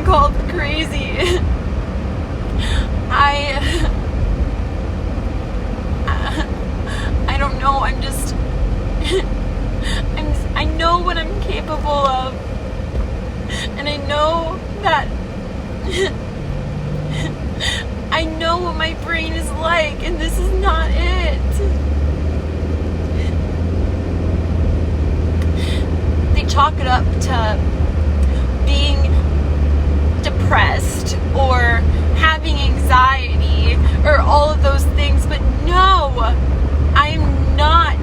called crazy. I don't know. I know what I'm capable of, and I know that I know what my brain is like, and this is not it. They chalk it up to being depressed or having anxiety or all of those things, but no, I'm not.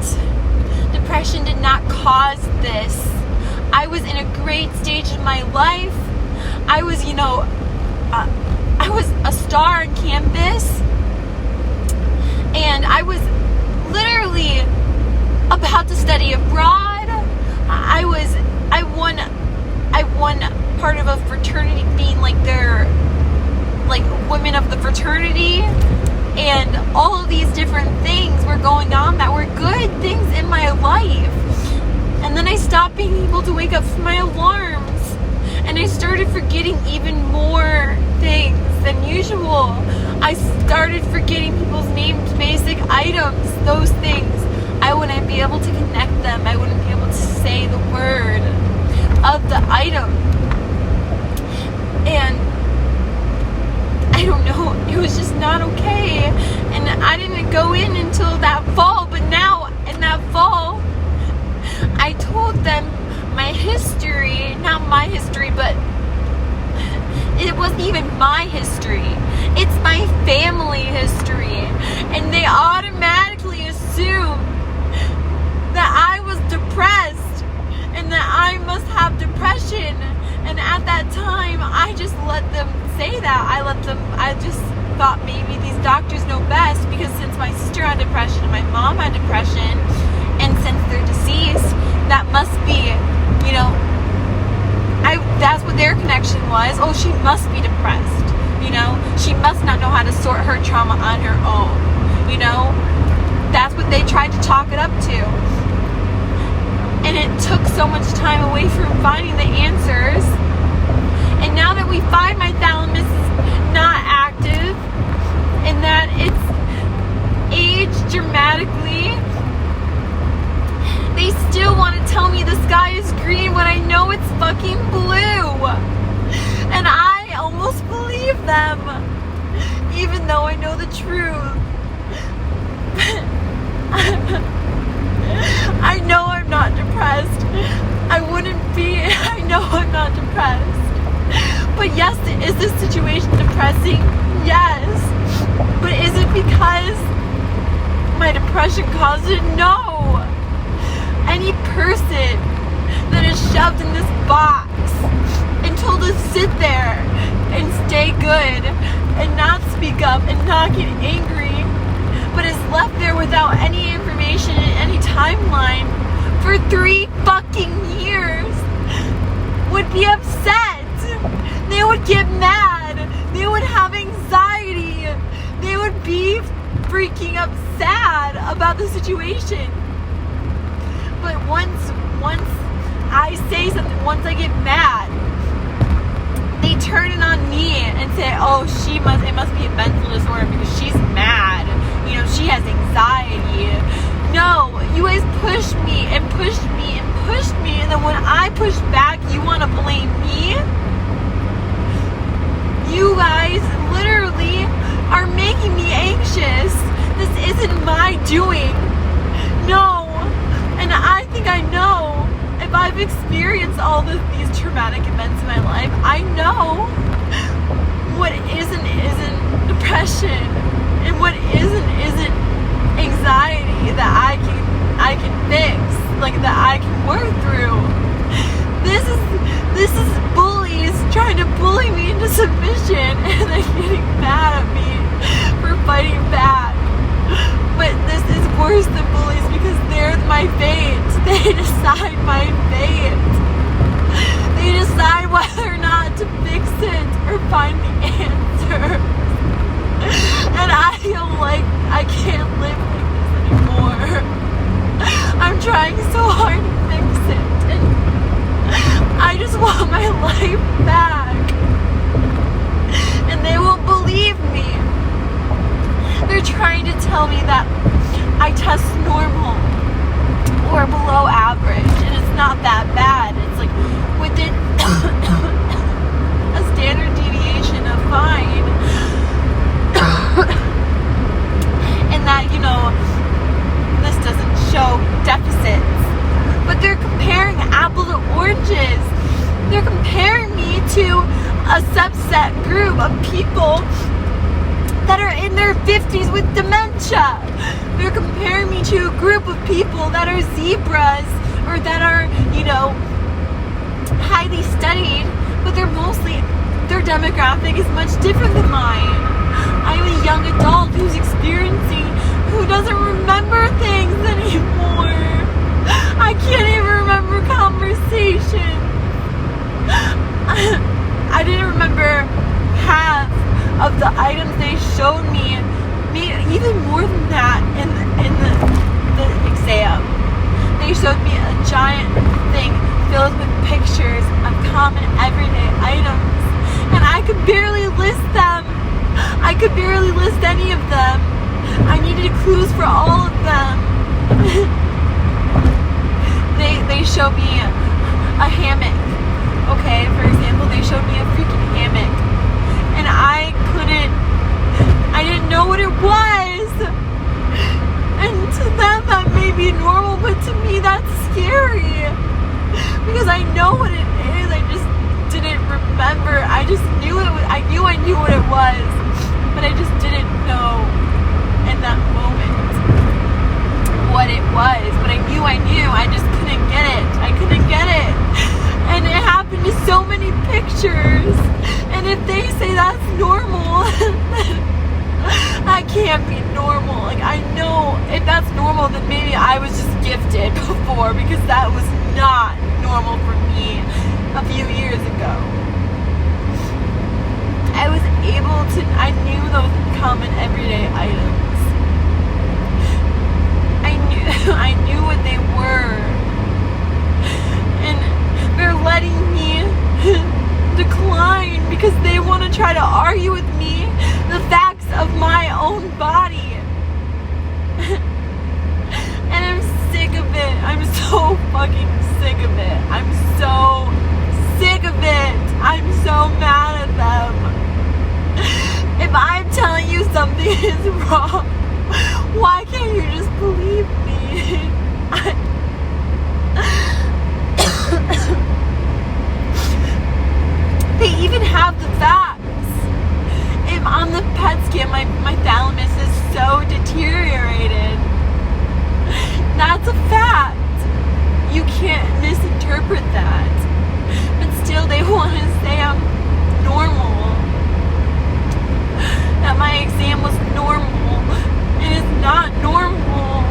Depression did not cause this. I was in a great stage in my life. I was, I was a star on campus, and I was literally about to study abroad. I won part of a fraternity, being like their women of the fraternity, and all of these different things were going on that were good things in my life. And then I stopped being able to wake up from my alarms, and I started forgetting even more things than usual. I started forgetting people's names, basic items, those things. I wouldn't be able to connect them. I wouldn't be able to say the word of the item. And I don't know, it was just not okay. And I didn't go in until that fall, but now in that fall, I told them my history, not my history, but it wasn't even my history. It's my family history. And they automatically assume that I was depressed and that I must have depression. And at that time, I just let them say that. I just thought maybe these doctors know best, because since my sister had depression and my mom had depression, and since they're deceased, that must be, that's what their connection was. Oh, she must be depressed. She must not know how to sort her trauma on her own. That's what they tried to chalk it up to. And it took so much time away from finding the answers. And now that we find my thalamus is not active, and that it's aged dramatically, they still want to tell me the sky is green when I know it's fucking blue. And I almost believe them, even though I know the truth. I know I'm not depressed. I wouldn't be. I know I'm not depressed. But yes, is this situation depressing? Yes. But is it because my depression caused it? No. Any person that is shoved in this box and told to sit there and stay good and not speak up and not get angry, but is left there without any information and any timeline for 3 fucking years, would be upset. They would get mad. They would have anxiety. They would be freaking up sad about the situation. But once I say something, once I get mad, they turn it on me and say, oh, it must be a mental disorder because she's mad. She has anxiety. No, you guys pushed me and pushed me and pushed me, and then when I push back, you want to blame me? You guys literally are making me anxious. This isn't my doing. No. And I think I know, if I've experienced all of these traumatic events in my life, I know what isn't depression, and what isn't anxiety that I can fix, that I can work through. This is bullies trying to bully me into submission, and then getting mad at me for fighting back. But this is worse than bullies, because they're my fate. They decide my fate. They decide whether or not to fix it or find the answer. And I feel like I can't live like this anymore. I'm trying so hard to fix it, and I just want my life back. a subset group of people that are in their 50s with dementia. They're comparing me to a group of people that are zebras or that are, highly studied, but their demographic is much different than mine. I'm a young adult who doesn't remember things anymore. I can't even remember conversation. I didn't remember half of the items they showed me, even more than that in the exam. They showed me a giant thing filled with pictures of common everyday items, and I could barely list them. I could barely list any of them. I needed clues for all of them. They showed me a hammock. Okay, for example, they showed me a freaking hammock, and I didn't know what it was. And to them that may be normal, but to me that's scary. Because I know what it is, I just didn't remember. I just knew it was, I knew what it was, but I just didn't know in that moment what it was. But I knew, I just couldn't get it. I couldn't get it. And it happened to so many pictures. And if they say that's normal, that can't be normal. Like, I know if that's normal, then maybe I was just gifted before, because that was not normal for me a few years ago. I knew those common everyday items. I knew what they were. And they're letting me decline because they want to try to argue with me the facts of my own body. And I'm sick of it. I'm so fucking sick of it. I'm so sick of it. I'm so mad at them. If I'm telling you something is wrong, why can't you just believe me? They even have the facts. If on the PET scan my thalamus is so deteriorated, that's a fact. You can't misinterpret that. But still they want to say I'm normal. That my exam was normal. It is not normal.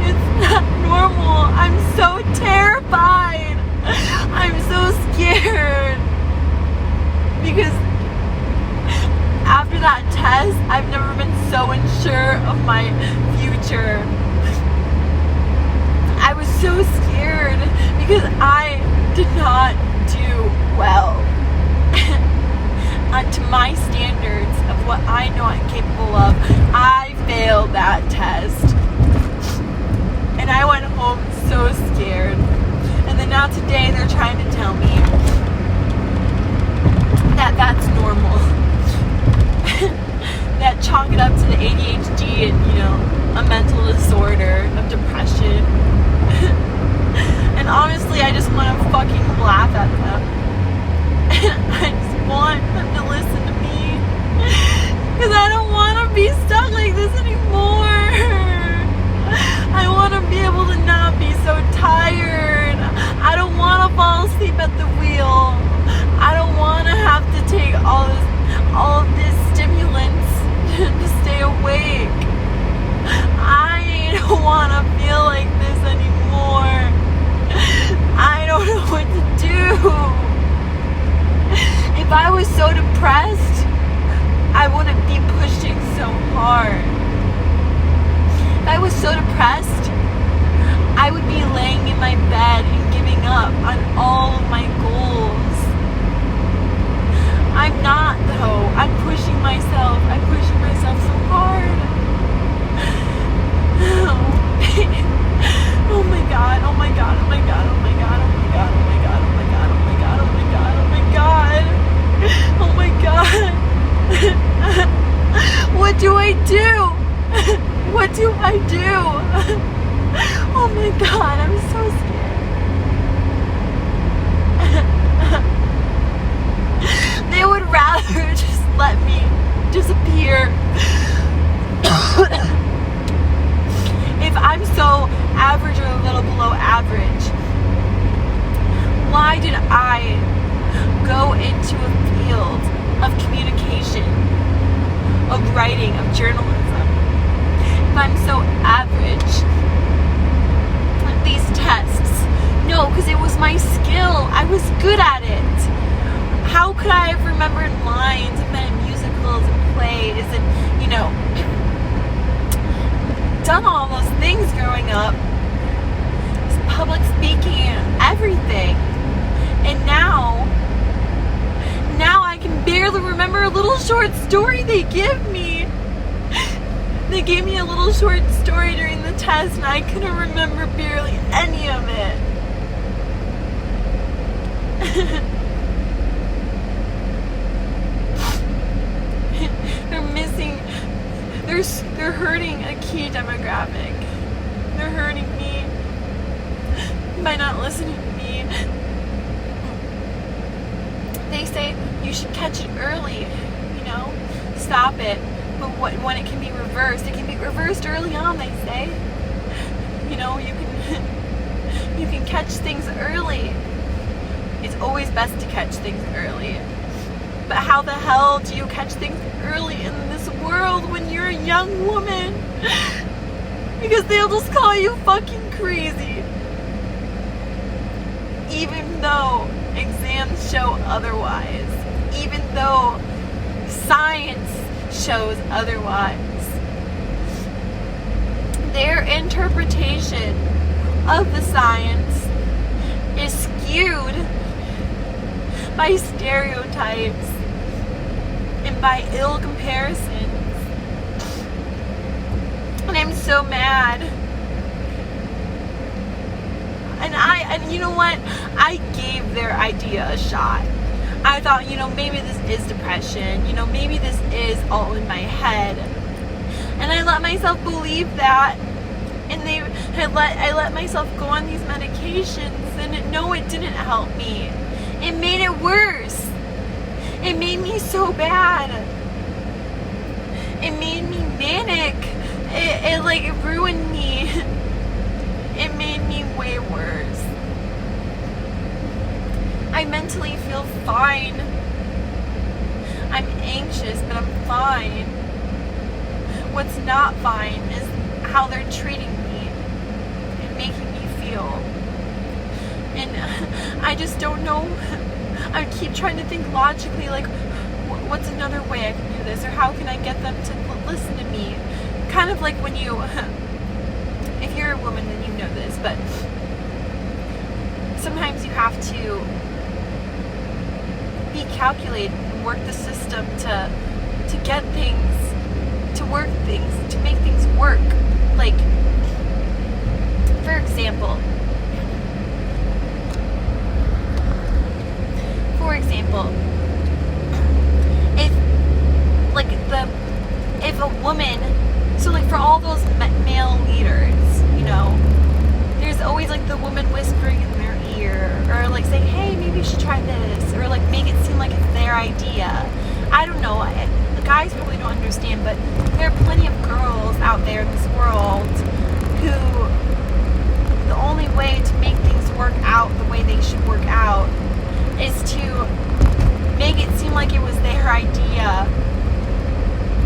It's not normal. I'm so terrified. I'm so scared. Because after that test, I've never been so unsure of my future. I was so scared because I did not do well. To my standards of what I know I'm capable of, I failed that test. And I went home so scared. And then now today they're trying to tell me that that's normal. That chalk it up to the ADHD and, a mental disorder of depression. And honestly, I just want to fucking laugh at them. I just want them to listen to me. Because I don't want to be stuck like this anymore. I want to be able to not be so tired. I don't want to fall asleep at the wheel. I don't want to have to take all of this stimulants to stay awake. I don't want to feel like this anymore. I don't know what to do. If I was so depressed, I wouldn't be pushing so hard. If I was so depressed, I would be laying in my bed and giving up on all of my goals. I'm not, though. I'm pushing myself. I'm pushing myself so hard. Oh my god, oh my god, oh my god, oh my god, oh my god, oh my god, oh my god, oh my god, oh my god, oh my god. Oh my god. What do I do? What do I do? Oh my god, I'm so scared. or just let me disappear. If I'm so average or a little below average, why did I go into a field of communication, of writing, of journalism? If I'm so average, these tests, no, because it was my skill. I was good at it. How could I have remembered lines and been in musicals and plays and, done all those things growing up, public speaking and everything, and now I can barely remember a little short story they give me. They gave me a little short story during the test and I couldn't remember barely any of it. They're hurting a key demographic. They're hurting me by not listening to me. They say you should catch it early, stop it. But when it can be reversed, it can be reversed early on, they say. You can catch things early. It's always best to catch things early. But how the hell do you catch things early in this world when you're a young woman? Because they'll just call you fucking crazy. Even though exams show otherwise. Even though science shows otherwise. Their interpretation of the science is skewed by stereotypes and by ill comparisons. And I'm so mad. And you know what? I gave their idea a shot. I thought, maybe this is depression. Maybe this is all in my head. And I let myself believe that. And I let myself go on these medications. And it didn't help me. It made it worse. It made me so bad. It made me manic. It ruined me. It made me way worse. I mentally feel fine. I'm anxious, but I'm fine. What's not fine is how they're treating me and making me feel. And I just don't know. I keep trying to think logically, what's another way I can do this? Or how can I get them to listen to me? Kind of like when if you're a woman, then you know this, but sometimes you have to be calculated and work the system to get things, to work things, to make things work. Like, for example, if a woman, so for all those male leaders, there's always the woman whispering in their ear, or saying, hey, maybe you should try this, or make it seem like it's their idea. I don't know, the guys probably don't understand, but there are plenty of girls out there in this world who the only way to make things work out the way they should work out is to make it seem like it was their idea.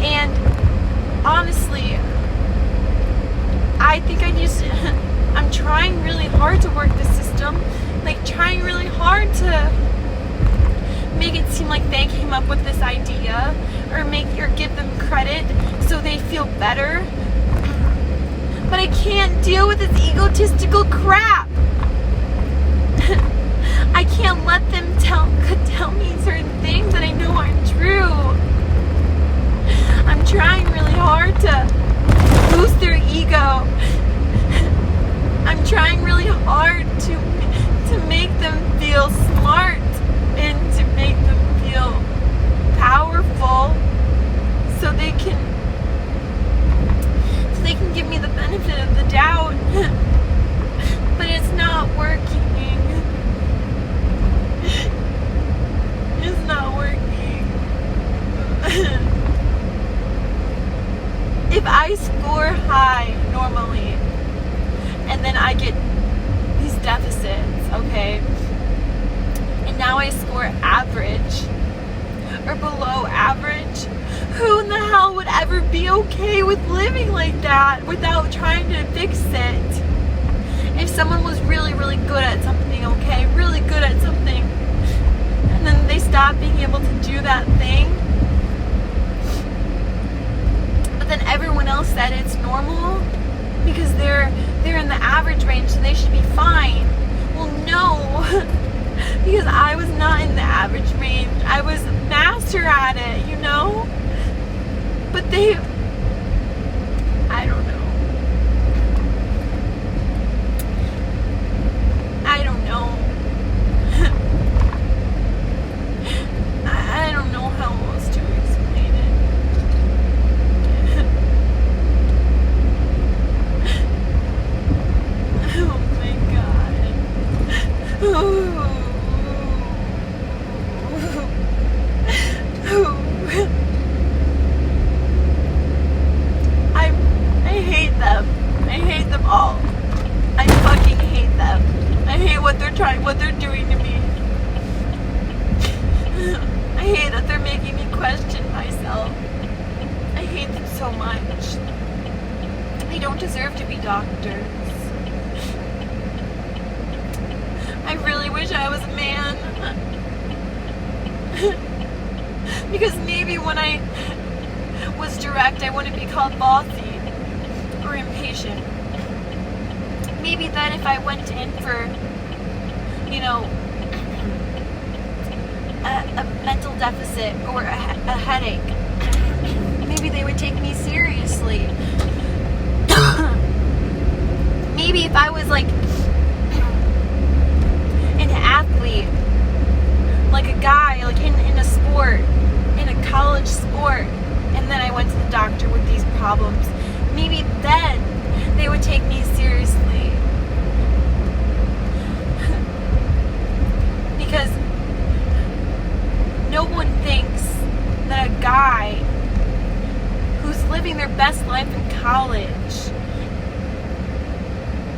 And honestly, I think I'm trying really hard to work the system, trying really hard to make it seem like they came up with this idea, or give them credit so they feel better. But I can't deal with this egotistical crap. I can't let them tell me certain things that I know aren't true. I'm trying really hard to boost their ego. I'm trying really hard to make them feel smart and to make them feel powerful so they can give me the benefit of the doubt. But it's not working. It's if I score high normally, and then I get these deficits, okay, and now I score average or below average, who in the hell would ever be okay with living like that without trying to fix it? If someone was really, really good at something, okay, really good at something, and then they stop being able to do that thing, but then everyone else said it's normal because they're in the average range, so they should be fine. Well, no, because I was not in the average range. I was master at it, you know? But I don't know. I don't know. I don't know how else to explain it. Oh my God. Ooh. I hate them. I hate them all. I fucking hate them. I hate what they're doing to me. I hate that they're making me question myself. I hate them so much. They don't deserve to be doctors. I really wish I was a man. Because maybe when I was direct, I wouldn't be called bossy or impatient. Maybe then if I went in for, you know, a mental deficit or a headache, maybe they would take me seriously. Maybe if I was like an athlete, like a guy, like in a sport, in a college sport, and then I went to the doctor with these problems, maybe then they would take me seriously. Because no one thinks that a guy who's living their best life in college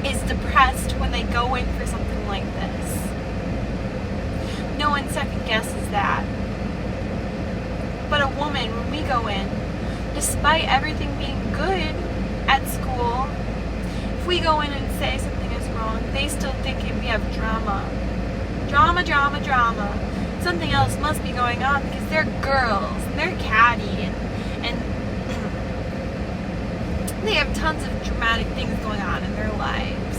is depressed when they go in for something like this. No one second guesses that. But a woman, when we go in, despite everything being good at school, if we go in and say something is wrong, they still think we have drama. Drama, drama, drama. Something else must be going on because they're girls and they're catty and they have tons of dramatic things going on in their lives.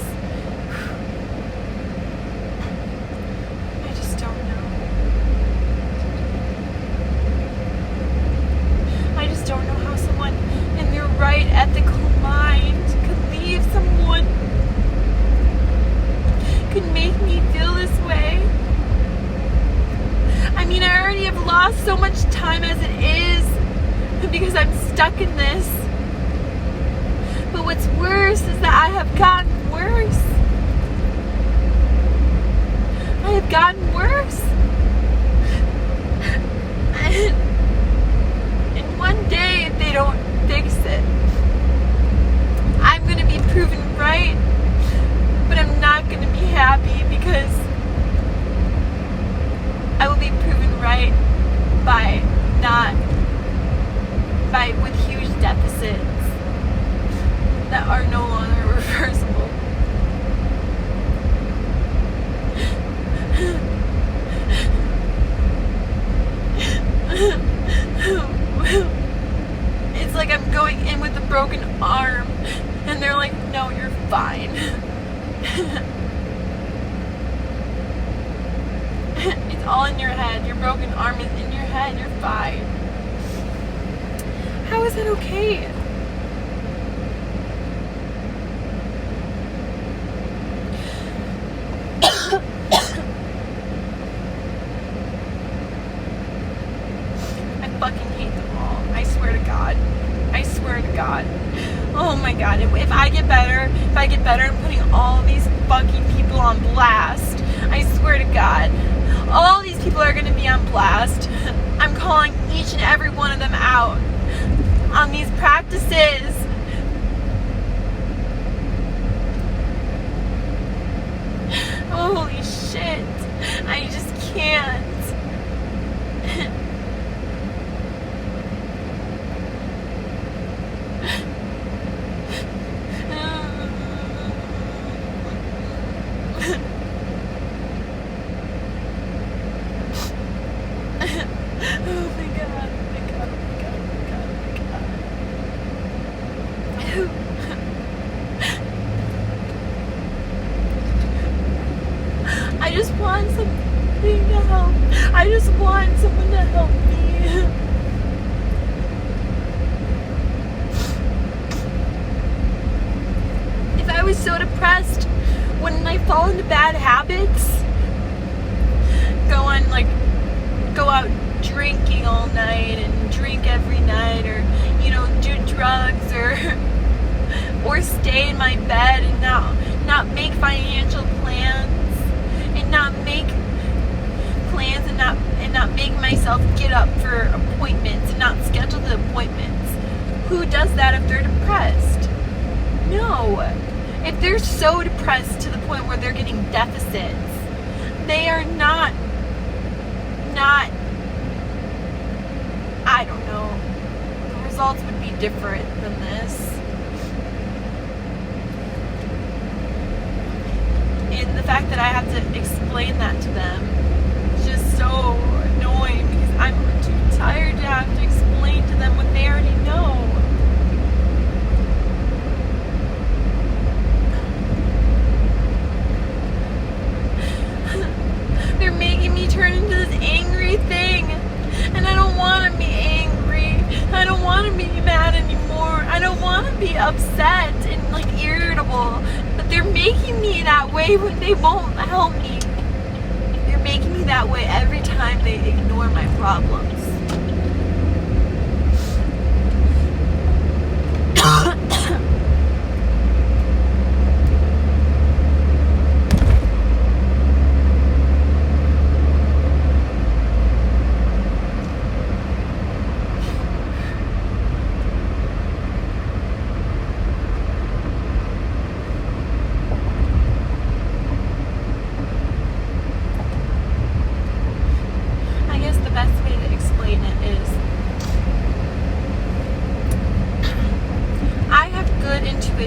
I just don't know. I just don't know how someone in their right ethical mind could leave someone, could make me feel this way. I mean, I already have lost so much time as it is because I'm stuck in this. But what's worse is that I have gotten worse. I have gotten worse. And one day, if they don't fix it, I'm going to be proven right, but I'm not going to be happy because I will be proven right with huge deficits that are no longer reversible. It's like I'm going in with a broken arm and they're like, no, you're fine. It's all in your head. Your broken arm is in your head. You're fine. How is that okay? I fucking hate them all. I swear to God. I swear to God. Oh my God. If I get better, I'm putting all these fucking people on blast. I swear to God. All these people are going to be on blast. I'm calling each and every one of them out on these practices Oh my god, oh my god, oh my god, oh my god, oh my god. I just want something to help. I just want someone to help me. If I was so depressed, wouldn't I fall into bad habits? Go out drinking all night and drink every night, or do drugs, or stay in my bed and not make financial plans, and not make plans, and not make myself get up for appointments and not schedule the appointments. Who does that if they're depressed? No. If they're so depressed to the point where they're getting deficits, they are not, I don't know. The results would be different than this. And the fact that I have to explain that to them is just so annoying, because I'm too tired to have to explain to them what they already know. They're making me turn into this angry thing, and I don't want to be angry. I don't want to be mad anymore. I don't want to be upset and irritable, but they're making me that way when they won't help me. They're making me that way every time they ignore my problems.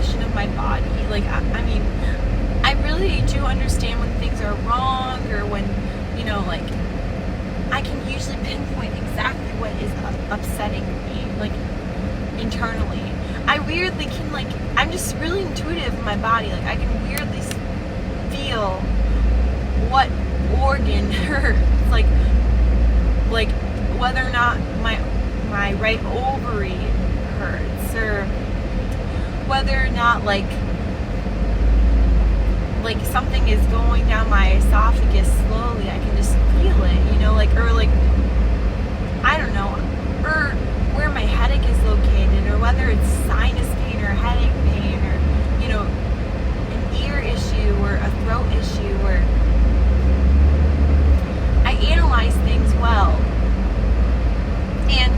Of my body. I really do understand when things are wrong, or when, I can usually pinpoint exactly what is upsetting me, internally. I weirdly can, I'm just really intuitive in my body. I can weirdly feel what organ hurts, whether or not my right ovary hurts, or whether or not something is going down my esophagus slowly. I can just feel it, I don't know, or where my headache is located, or whether it's sinus pain or headache pain, or an ear issue or a throat issue, or I analyze things well, and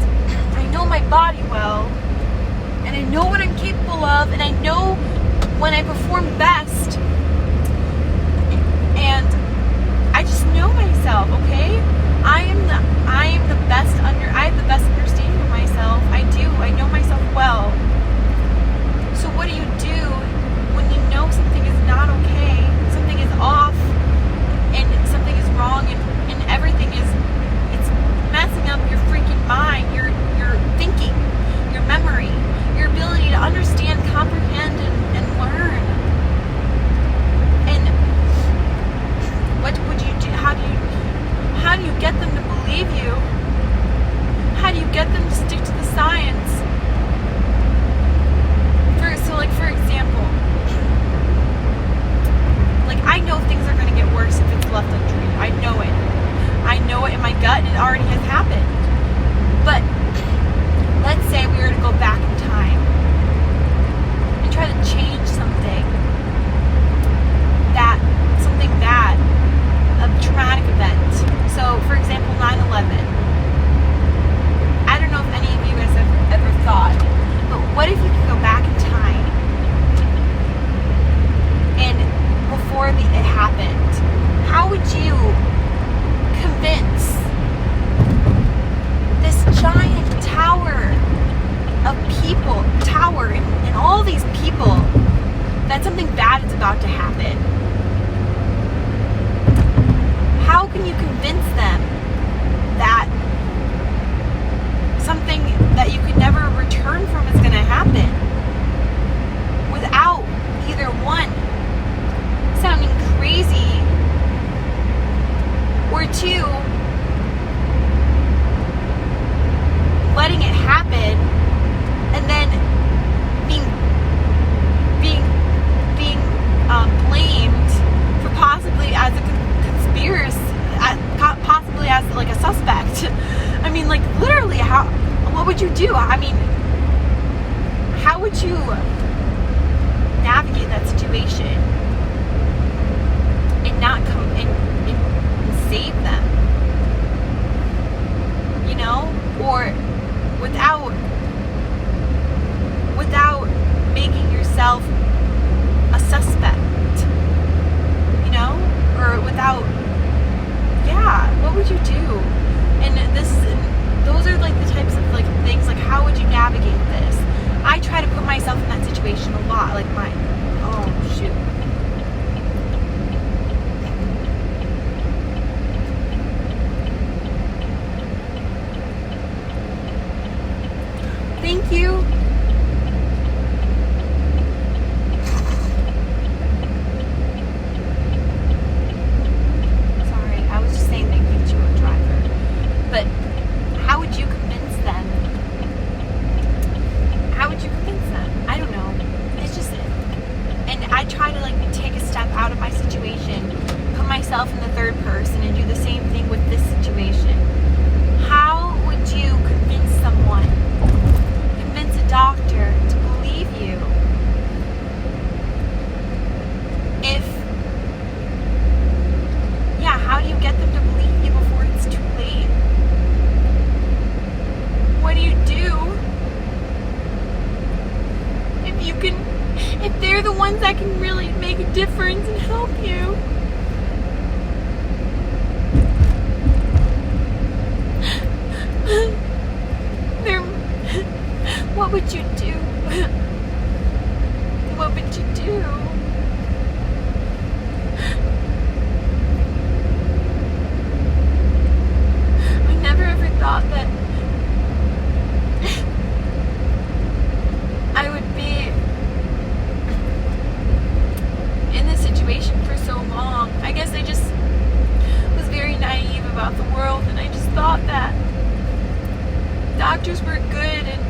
I know my body well, and I know what I'm capable of, and I know when I perform best, and I just know myself, okay? I have the best understanding of myself. I know myself well. So what do when you know something is not okay, something is off, and something is wrong, and everything it's messing up your freaking mind, your thinking, your memory, your ability to understand, comprehend, and learn. And what would you do? How do you get them to believe you? How do you get them to stick to the science? For example, I know things are going to get worse if it's left untreated. I know it. I know it in my gut, and it already has happened. But let's say we were to go back in time and try to change something bad, a traumatic event. So, for example, 9/11. I don't know if any of you guys have ever thought, but what if you could go back in time, and before it happened, how would you convince this giant tower and all these people that something bad is about to happen? How can you convince them that like, literally, what would you do? I mean, how would you navigate that situation and not come and save them? You know? Or without making yourself a suspect, you know? Or without, what would you do? And those are like the types of like things, like how would you navigate this? I try to put myself in that situation a lot, like oh shoot. Thank you. Sorry, I was just saying thank you to a driver. But how would you convince them? How would you convince them? I don't know. It's just, and I try to like take a step out of my situation, put myself in the third person, and do the same thing with this situation. How would you convince someone? Convince a doctor to believe you how do you get them to believe you before it's too late? What do you do if they're the ones that can really make a difference and help you? What would you do? What would you do? I never ever thought that I would be in this situation for so long. I guess I just was very naive about the world, and I just thought that doctors were good and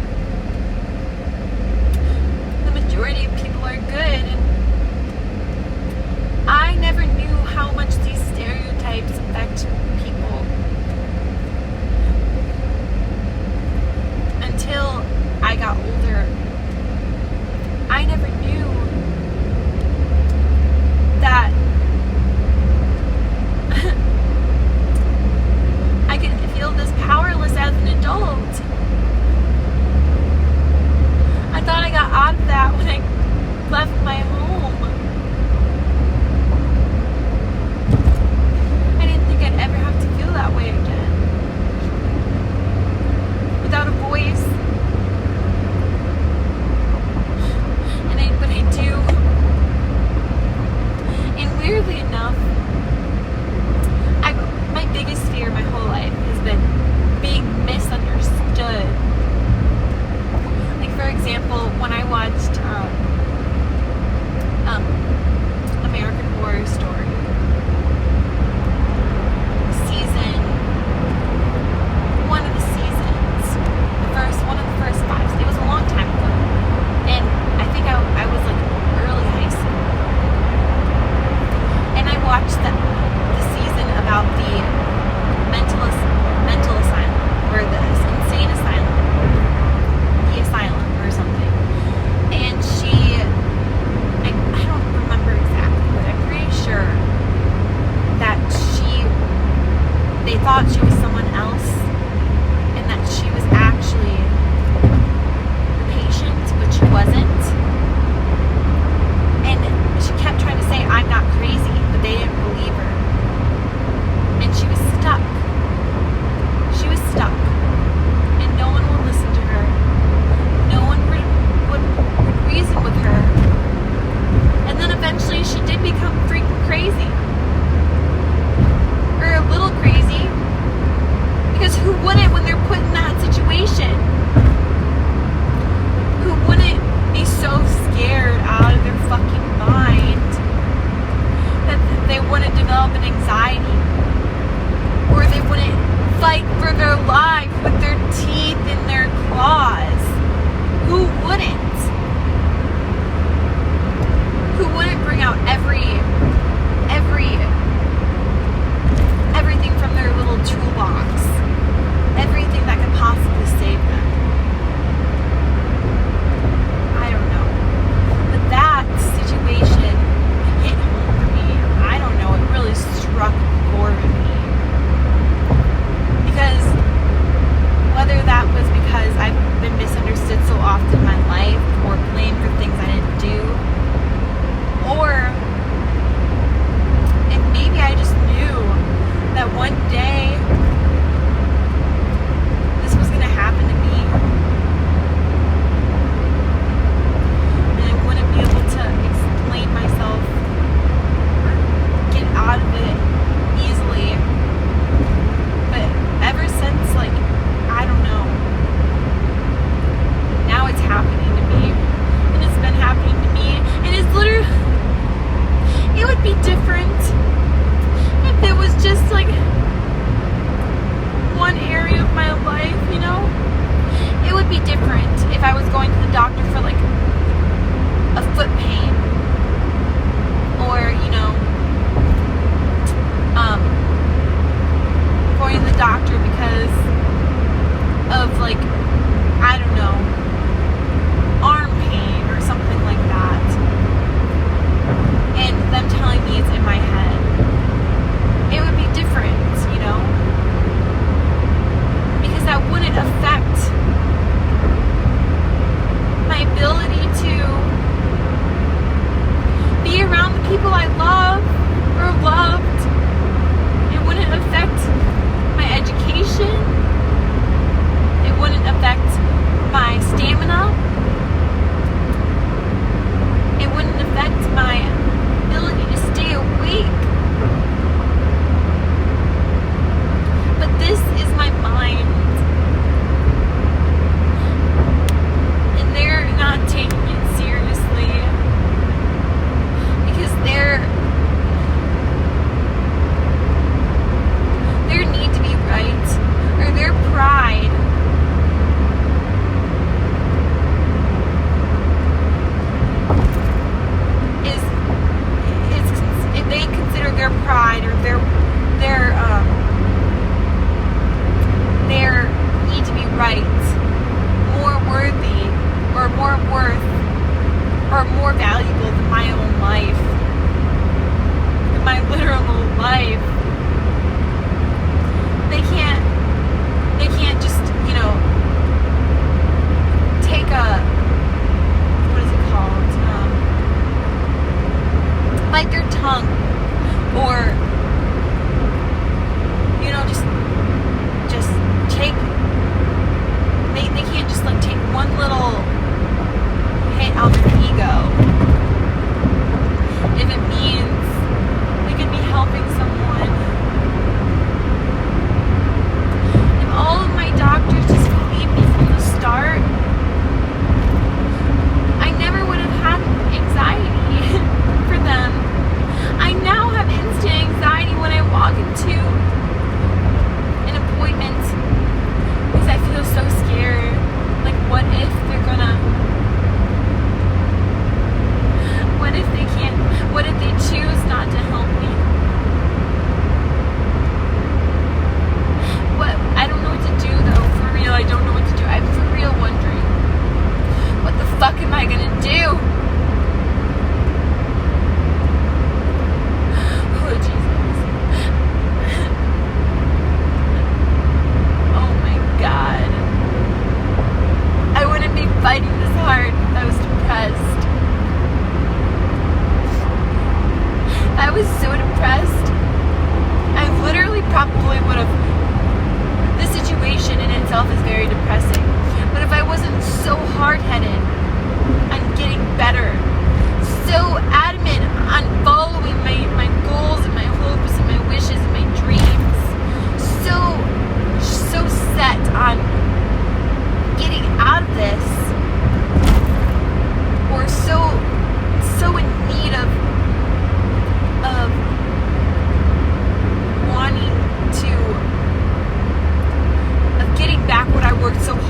the majority of people are good, and I never knew how much these stereotypes affect people until I got older. I never knew that I could feel this powerless as an adult. I thought I got out of that when I left my home. I didn't think I'd ever have to feel that way again. Without a voice. But I do. And weirdly enough, my biggest fear my whole life has been being misunderstood. Like, for example, when I watched American Horror Story one of the seasons, one of the first 5. It was a long time ago, and I think I was like early high school, and I watched the season about the mental asylum, or the insane asylum, the asylum or something. And I don't remember exactly, but I'm pretty sure that they thought she was someone else, and that she was actually the patient, but she wasn't. And she kept trying to say, I'm not crazy, but they didn't believe her. And she was stuck. She was stuck. And no one would listen to her. No one would reason with her. And then eventually she did become freaking crazy. Or a little crazy. Because who wouldn't when they're put in that situation? Who wouldn't be so scared out of their fucking mind that they wouldn't develop an anxiety? Or they wouldn't fight for their life with their teeth and their claws? Who wouldn't? Who wouldn't bring out everything from their little toolbox? Everything that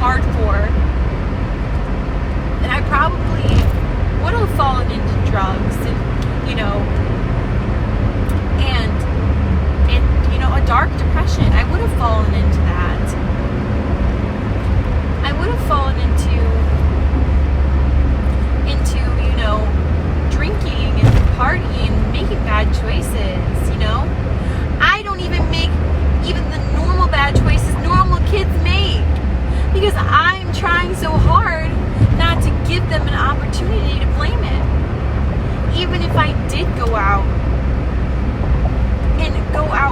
hard for, then I probably would have fallen into drugs and, a dark depression. I would have fallen into that. I would have fallen into drinking and partying and making bad choices, I don't even make even the normal bad choices normal kids make, because I'm trying so hard not to give them an opportunity to blame it. Even if I did go out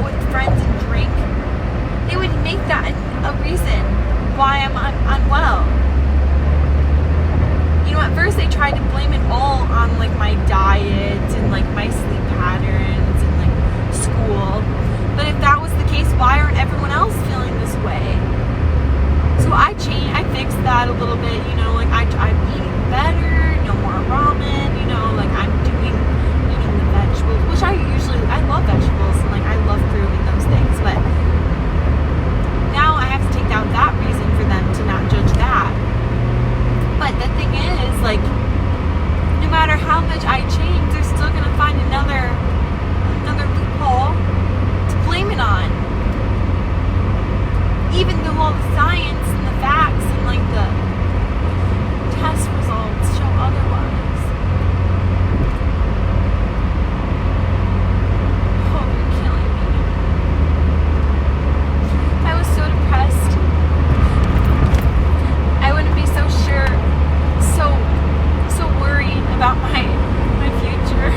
with friends and drink, they would make that a reason why I'm unwell. At first they tried to blame it all on like my diet and like my sleep patterns and like school. But if that was the case, why aren't everyone else feeling this way? So I fixed that a little bit, I'm eating better, no more ramen, I'm eating the vegetables, which I love vegetables and like I love fruit and those things, but now I have to take down that reason for them to not judge that. But the thing is, like, no matter how much I change, they're still gonna find another loophole to blame it on. Even though all the science and the facts and like the test results show otherwise. Oh, you're killing me. I was so depressed. I wouldn't be so sure, so worried about my future.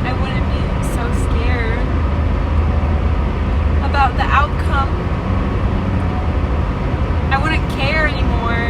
I wouldn't be so scared about the outcome. I wouldn't care anymore